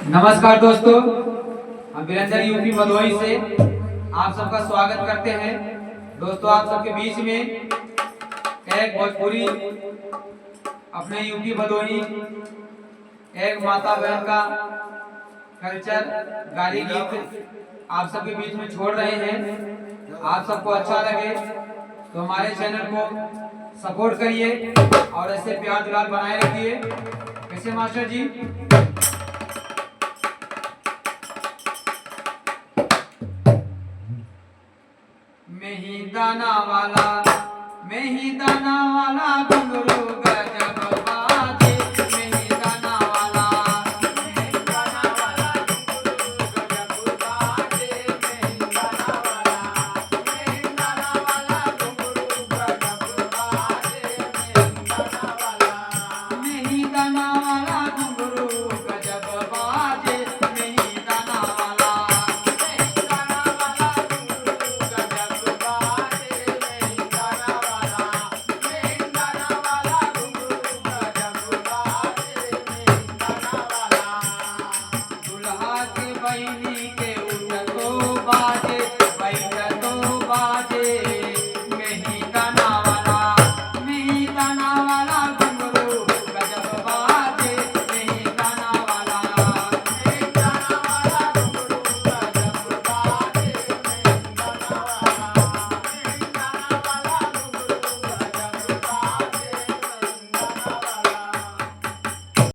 नमस्कार दोस्तों, हम वीरेंद्र यूपी भदोही से आप सबका स्वागत करते हैं। दोस्तों, आप सबके बीच में एक भोजपुरी अपने यूपी भदोही एक माता बहन का कल्चर गाली गीत आप सबके बीच में छोड़ रहे हैं। आप सबको अच्छा लगे तो हमारे चैनल को सपोर्ट करिए और ऐसे प्यार दुलार बनाए रखिए। कैसे मास्टर जी? मैं ही दाना वाला घुंघरू